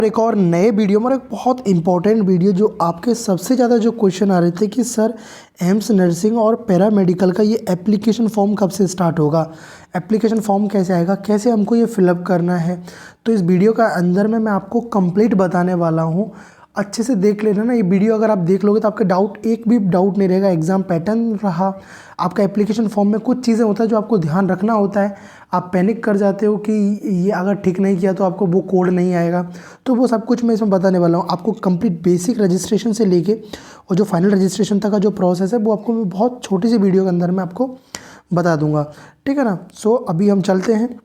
एक और नए वीडियो में एक बहुत इंपॉर्टेंट वीडियो जो आपके सबसे ज़्यादा जो क्वेश्चन आ रहे थे कि सर एम्स नर्सिंग और पैरामेडिकल का ये एप्लीकेशन फॉर्म कब से स्टार्ट होगा, एप्लीकेशन फॉर्म कैसे आएगा, कैसे हमको ये फिलअप करना है। तो इस वीडियो का अंदर में मैं आपको कंप्लीट बताने वाला हूँ। अच्छे से देख लेना ना ये वीडियो, अगर आप देख लोगे तो आपके डाउट एक भी डाउट नहीं रहेगा। एग्ज़ाम पैटर्न रहा, आपका एप्लीकेशन फॉर्म में कुछ चीज़ें होता है जो आपको ध्यान रखना होता है। आप पैनिक कर जाते हो कि ये अगर ठीक नहीं किया तो आपको वो कोड नहीं आएगा, तो वो सब कुछ मैं इसमें बताने वाला हूँ आपको। कंप्लीट बेसिक रजिस्ट्रेशन से लेके और जो फाइनल रजिस्ट्रेशन तक का जो प्रोसेस है वो आपको मैं बहुत छोटी सी वीडियो के अंदर में आपको बता दूंगा, ठीक है ना। सो अभी हम चलते हैं,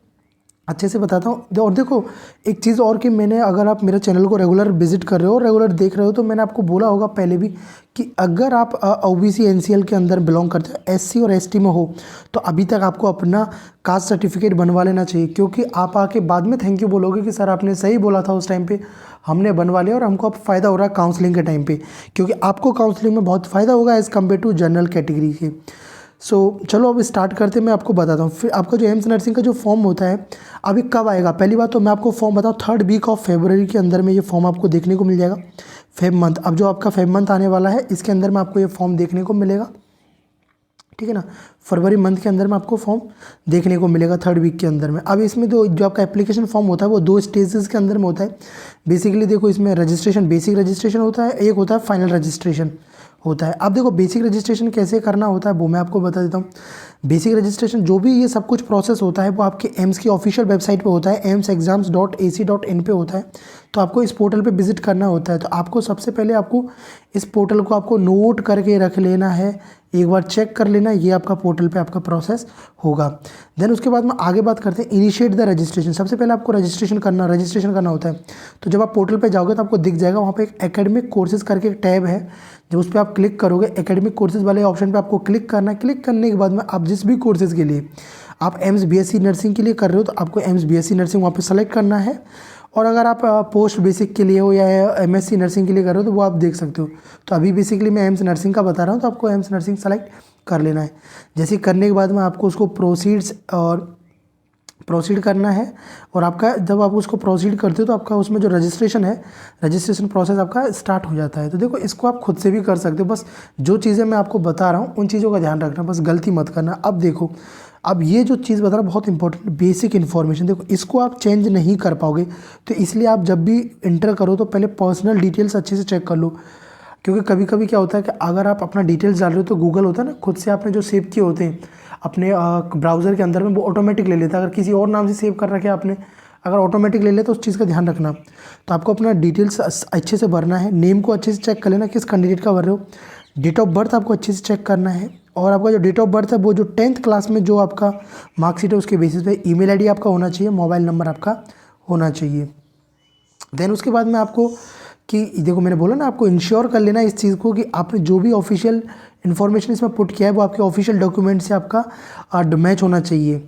अच्छे से बताता हूँ। और देखो एक चीज़ और कि मैंने, अगर आप मेरे चैनल को रेगुलर विजिट कर रहे हो, रेगुलर देख रहे हो, तो मैंने आपको बोला होगा पहले भी कि अगर आप ओबीसी एनसीएल के अंदर बिलोंग करते हो, एससी और एसटी में हो, तो अभी तक आपको अपना कास्ट सर्टिफिकेट बनवा लेना चाहिए। क्योंकि आप आके बाद में थैंक यू बोलोगे कि सर आपने सही बोला था उस टाइम पे, हमने बनवा लिया और हमको अब फ़ायदा हो रहा है काउंसलिंग के टाइम पे। क्योंकि आपको काउंसलिंग में बहुत फ़ायदा होगा as compare to general category के। चलो अब स्टार्ट करते, मैं आपको बताता हूँ। फिर आपका जो एम्स नर्सिंग का जो फॉर्म होता है अभी कब आएगा, पहली बात तो मैं आपको फॉर्म बताऊँ, 3rd वीक ऑफ फरवरी के अंदर में ये फॉर्म आपको देखने को मिल जाएगा। फेब मंथ, अब जो आपका फेब मंथ आने वाला है इसके अंदर में आपको ये फॉर्म देखने को मिलेगा, ठीक है ना। फरवरी मंथ के अंदर में आपको फॉर्म देखने को मिलेगा 3rd वीक के अंदर में। अब इसमें जो आपका एप्लीकेशन फॉर्म होता है वो 2 स्टेजेस के अंदर में होता है। बेसिकली देखो इसमें रजिस्ट्रेशन, बेसिक रजिस्ट्रेशन होता है, एक होता है फाइनल रजिस्ट्रेशन होता है। अब देखो बेसिक रजिस्ट्रेशन कैसे करना होता है वो मैं आपको बता देता हूँ। बेसिक रजिस्ट्रेशन जो भी ये सब कुछ प्रोसेस होता है वो आपके एम्स की ऑफिशियल वेबसाइट पे होता है, emsexams.ac.in पे होता है। तो आपको इस पोर्टल पे विजिट करना होता है। तो आपको सबसे पहले आपको इस पोर्टल को आपको नोट करके रख लेना है, एक बार चेक कर लेना, ये आपका पोर्टल पे आपका प्रोसेस होगा। देन उसके बाद में आगे बात करते हैं इनिशिएट द रजिस्ट्रेशन। सबसे पहले आपको रजिस्ट्रेशन करना होता है। तो जब आप पोर्टल पे जाओगे तो आपको दिख जाएगा वहाँ पे एक एकेडमिक कोर्सेज करके एक टैब है। जब उस पर आप क्लिक करोगे, एकेडमिक कोर्सेज वाले ऑप्शन पे आपको क्लिक करना है। क्लिक करने के बाद में आप जिस भी कोर्सेज के लिए आप एम्स बीएससी नर्सिंग के लिए कर रहे हो तो आपको एम्स बीएससी नर्सिंग वहाँ पे सेलेक्ट करना है। और अगर आप पोस्ट बेसिक के लिए हो या एमएससी नर्सिंग के लिए कर रहे हो तो वो आप देख सकते हो। तो अभी बेसिकली मैं एम्स नर्सिंग का बता रहा हूँ, तो आपको एम्स नर्सिंग सेलेक्ट कर लेना है। जैसे करने के बाद में आपको उसको प्रोसीड करना है। और आपका जब आप उसको प्रोसीड करते हो तो आपका उसमें जो रजिस्ट्रेशन है, रजिस्ट्रेशन प्रोसेस आपका स्टार्ट हो जाता है। तो देखो इसको आप खुद से भी कर सकते हो, बस जो चीज़ें मैं आपको बता रहा हूँ उन चीज़ों का ध्यान रखना, बस गलती मत करना। अब देखो, अब ये जो चीज़ बता रहा हूँ बहुत इंपॉर्टेंट बेसिक इन्फॉर्मेशन, देखो इसको आप चेंज नहीं कर पाओगे। तो इसलिए आप जब भी इंटर करो तो पहले पर्सनल डिटेल्स अच्छे से चेक कर लो। क्योंकि कभी कभी क्या होता है कि अगर आप अपना डिटेल्स डाल रहे हो तो गूगल होता है ना, खुद से आपने जो सेव किए होते हैं अपने ब्राउज़र के अंदर में, वो ऑटोमेटिक ले लेता है। अगर किसी और नाम से सेव कर रखे आपने, अगर ऑटोमेटिक ले ले तो उस चीज़ का ध्यान रखना। तो आपको अपना डिटेल्स अच्छे से भरना है, नेम को अच्छे से चेक कर लेना किस कैंडिडेट का भर रहे हो, डेट ऑफ बर्थ आपको अच्छे से चेक करना है। और आपका जो डेट ऑफ बर्थ है वो जो 10th क्लास में जो आपका मार्कशीट है उसके बेसिस पे ईमेल आईडी आपका होना चाहिए, मोबाइल नंबर आपका होना चाहिए। देन उसके बाद में आपको कि देखो मैंने बोला ना, आपको इंश्योर कर लेना इस चीज़ को कि आपने जो भी ऑफिशियल इन्फॉर्मेशन इसमें पुट किया है वो आपके ऑफिशियल डॉक्यूमेंट से आपका मैच होना चाहिए।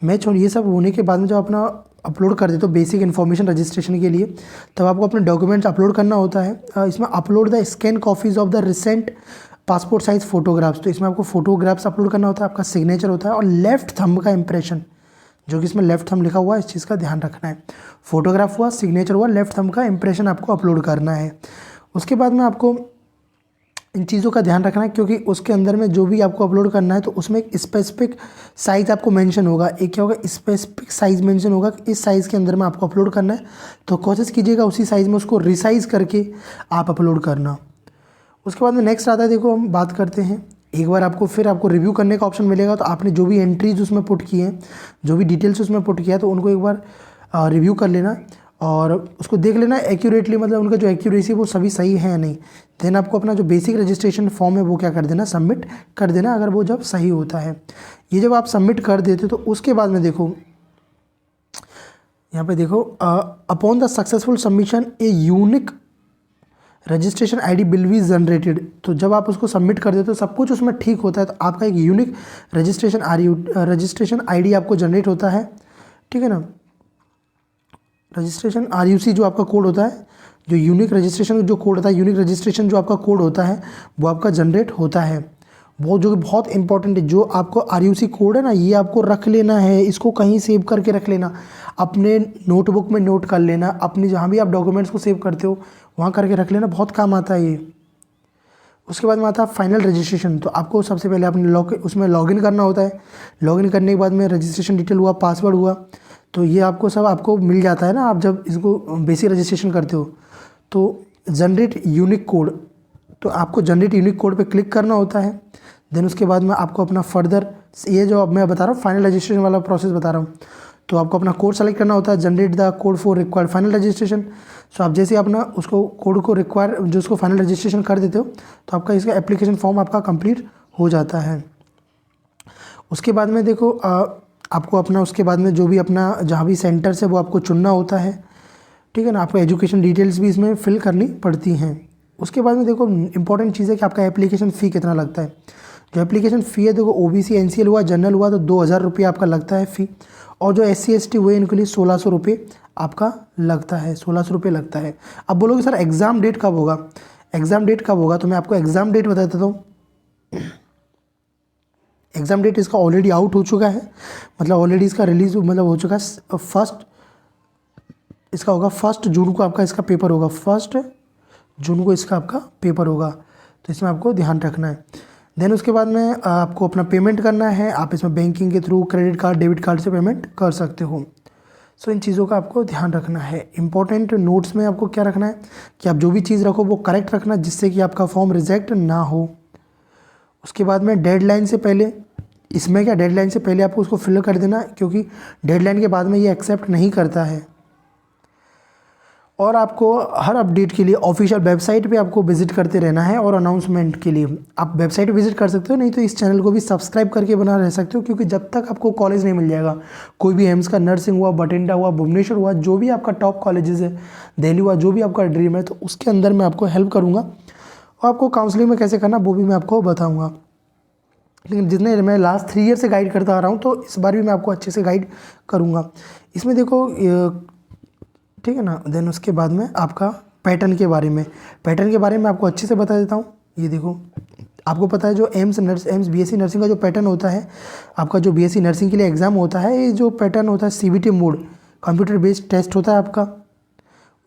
मैच हो, ये सब होने के बाद में जब अपना अपलोड कर दे तो बेसिक इन्फॉर्मेशन रजिस्ट्रेशन के लिए, तब आपको अपने डॉक्यूमेंट्स अपलोड करना होता है। इसमें upload the scan copies of the recent passport size photographs. तो इसमें आपको फोटोग्राफ्स अपलोड करना होता है, आपका सिग्नेचर होता है और लेफ्ट थंब का इंप्रेशन, जो कि इसमें लेफ्ट थंब लिखा हुआ है, इस चीज़ का ध्यान रखना है। फोटोग्राफ हुआ, सिग्नेचर हुआ, लेफ्ट थंब का इंप्रेशन आपको अपलोड करना है। उसके बाद में आपको इन चीज़ों का ध्यान रखना है क्योंकि उसके अंदर में जो भी आपको अपलोड करना है तो उसमें एक स्पेसिफिक साइज़ आपको मेंशन होगा। एक क्या होगा, स्पेसिफिक साइज़ मेंशन होगा कि इस साइज़ के अंदर में आपको अपलोड करना है। तो कोशिश कीजिएगा उसी साइज़ में उसको रिसाइज़ करके आप अपलोड करना। उसके बाद में नेक्स्ट आता है, देखो हम बात करते हैं, एक बार आपको रिव्यू करने का ऑप्शन मिलेगा। तो आपने जो भी एंट्रीज उसमें पुट की हैं, जो भी डिटेल्स उसमें पुट किया है, तो उनको एक बार रिव्यू कर लेना और उसको देख लेना एक्यूरेटली, मतलब उनका जो एक्यूरेसी वो सभी सही है या नहीं। देन आपको अपना जो बेसिक रजिस्ट्रेशन फॉर्म है वो क्या कर देना, सबमिट कर देना, अगर वो जब सही होता है। ये जब आप सबमिट कर देते हो तो उसके बाद में देखो यहाँ पे देखो, upon the successful submission a unique registration ID will be generated. तो जब आप उसको सबमिट कर देते हो सब कुछ उसमें ठीक होता है तो आपका एक यूनिक रजिस्ट्रेशन आईडी आपको जनरेट होता है, ठीक है ना। रजिस्ट्रेशन RUC जो आपका कोड होता है, जो यूनिक रजिस्ट्रेशन जो कोड होता है, यूनिक रजिस्ट्रेशन जो आपका कोड होता है वो आपका जनरेट होता है। वो जो कि बहुत इंपॉर्टेंट है, जो आपको RUC कोड है ना, ये आपको रख लेना है, इसको कहीं सेव करके रख लेना, अपने नोटबुक में नोट कर लेना, अपनी जहाँ भी आप डॉक्यूमेंट्स को सेव करते हो वहाँ करके रख लेना, बहुत काम आता है ये। उसके बाद में आता है फाइनल रजिस्ट्रेशन। तो आपको सबसे पहले अपने उसमें लॉगिन करना होता है। लॉगिन करने के बाद में रजिस्ट्रेशन डिटेल हुआ, पासवर्ड हुआ, तो ये आपको सब आपको मिल जाता है ना, आप जब इसको बेसिक रजिस्ट्रेशन करते हो। तो जनरेट यूनिक कोड, तो आपको जनरेट यूनिक कोड पे क्लिक करना होता है। देन उसके बाद में आपको अपना फर्दर, ये जो अब मैं बता रहा हूँ फाइनल रजिस्ट्रेशन वाला प्रोसेस बता रहा हूँ, तो आपको अपना कोड सेलेक्ट करना होता है, generate the code for required final registration. So आप जैसे अपना उसको कोड को रिक्वायर जो उसको फाइनल रजिस्ट्रेशन कर देते हो, तो आपका इसका एप्लीकेशन फॉर्म आपका कंप्लीट हो जाता है। उसके बाद में देखो आपको अपना उसके बाद में जो भी अपना जहाँ भी सेंटर्स है वो आपको चुनना होता है, ठीक है ना। आपको एजुकेशन डिटेल्स भी इसमें फिल करनी पड़ती हैं। उसके बाद में देखो इंपॉर्टेंट चीज़ है कि आपका एप्लीकेशन फ़ी कितना लगता है। जो एप्लीकेशन फ़ी है देखो, OBC NCL हुआ, जनरल हुआ तो 2000 रुपये आपका लगता है फ़ी, और जो SC ST हुए इनके लिए 1600 रुपये आपका लगता है, 1600 रुपये लगता है। अब बोलोगे सर एग्ज़ाम डेट कब होगा, एग्ज़ाम डेट कब होगा, तो मैं आपको एग्ज़ाम डेट बता देता हूँ। एग्ज़ाम डेट इसका ऑलरेडी आउट हो चुका है, मतलब ऑलरेडी इसका रिलीज़ मतलब हो चुका है। इसका होगा 1 जून को आपका इसका पेपर होगा, 1 जून को इसका आपका पेपर होगा, तो इसमें आपको ध्यान रखना है। देन उसके बाद में आपको अपना पेमेंट करना है, आप इसमें बैंकिंग के through credit card debit card से पेमेंट कर सकते हो। सो इन चीज़ों का आपको ध्यान रखना है। इंपॉर्टेंट नोट्स में आपको क्या रखना है कि आप जो भी चीज़ रखो वो करेक्ट रखना, जिससे कि आपका फॉर्म रिजेक्ट ना हो। उसके बाद में डेडलाइन से पहले, इसमें क्या डेडलाइन से पहले आपको उसको फिल कर देना, क्योंकि डेडलाइन के बाद में ये एक्सेप्ट नहीं करता है। और आपको हर अपडेट के लिए ऑफिशियल वेबसाइट पे आपको विजिट करते रहना है, और अनाउंसमेंट के लिए आप वेबसाइट विजिट कर सकते हो, नहीं तो इस चैनल को भी सब्सक्राइब करके बना रह सकते हो, क्योंकि जब तक आपको कॉलेज नहीं मिल जाएगा, कोई भी एम्स का, नर्सिंग हुआ, बठिंडा हुआ, भुवनेश्वर हुआ, जो भी आपका टॉप कॉलेजेस है, दिल्ली हुआ, जो भी आपका ड्रीम है, तो उसके अंदर मैं आपको हेल्प करूँगा, और आपको काउंसलिंग में कैसे करना वो भी मैं आपको बताऊँगा। लेकिन जितने मैं लास्ट 3 ईयर से गाइड करता आ रहा हूँ, तो इस बार भी मैं आपको अच्छे से गाइड करूँगा। इसमें देखो ठीक है ना। देन उसके बाद में आपका पैटर्न के बारे में आपको अच्छे से बता देता हूँ। ये देखो, आपको पता है जो एम्स BSc नर्सिंग का जो पैटर्न होता है, आपका जो BSc नर्सिंग के लिए एग्ज़ाम होता है, ये जो पैटर्न होता है CBT mode, computer based test होता है आपका।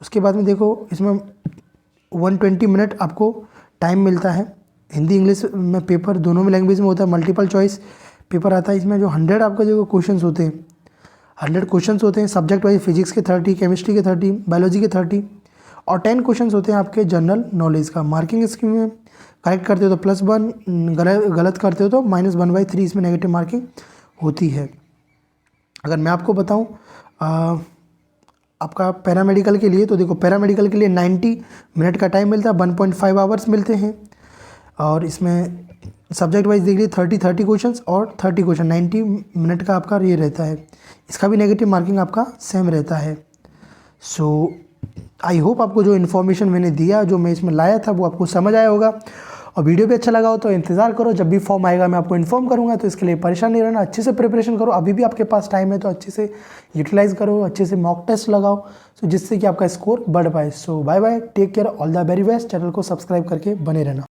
उसके बाद में देखो इसमें 120 मिनट आपको टाइम मिलता है। हिंदी इंग्लिश में पेपर दोनों में लैंग्वेज में होता है। मल्टीपल चॉइस पेपर आता है इसमें, जो 100 आपका जो क्वेश्चंस होते हैं, 100 क्वेश्चंस होते हैं सब्जेक्ट वाइज। फिजिक्स के 30, केमिस्ट्री के 30, बायोलॉजी के 30, और 10 क्वेश्चंस होते हैं आपके जनरल नॉलेज का। मार्किंग स्कीम में करेक्ट करते हो तो +1, गलत करते हो तो -1/3 इसमें नेगेटिव मार्किंग होती है। अगर मैं आपको बताऊं आपका पैरामेडिकल के लिए, तो देखो पैरामेडिकल के लिए 90 मिनट का टाइम मिलता है, 1.5 आवर्स मिलते हैं। और इसमें सब्जेक्ट वाइज देख लीजिए 30 क्वेश्चंस और 30 क्वेश्चन, 90 मिनट का आपका ये रहता है। इसका भी नेगेटिव मार्किंग आपका सेम रहता है। सो आई होप आपको जो इन्फॉर्मेशन मैंने दिया, जो मैं इसमें लाया था, वो आपको समझ आया होगा। और वीडियो भी अच्छा लगा हो तो इंतज़ार करो, जब भी फॉर्म आएगा मैं आपको इन्फॉर्म करूँगा। तो इसके लिए परेशान नहीं रहना, अच्छे से प्रिपरेशन करो। अभी भी आपके पास टाइम है तो अच्छे से यूटिलाइज़ करो, अच्छे से मॉक टेस्ट लगाओ, सो जिससे कि आपका स्कोर बढ़ पाए। So bye bye, take care, all the very best. Channel को सब्सक्राइब करके बने रहना।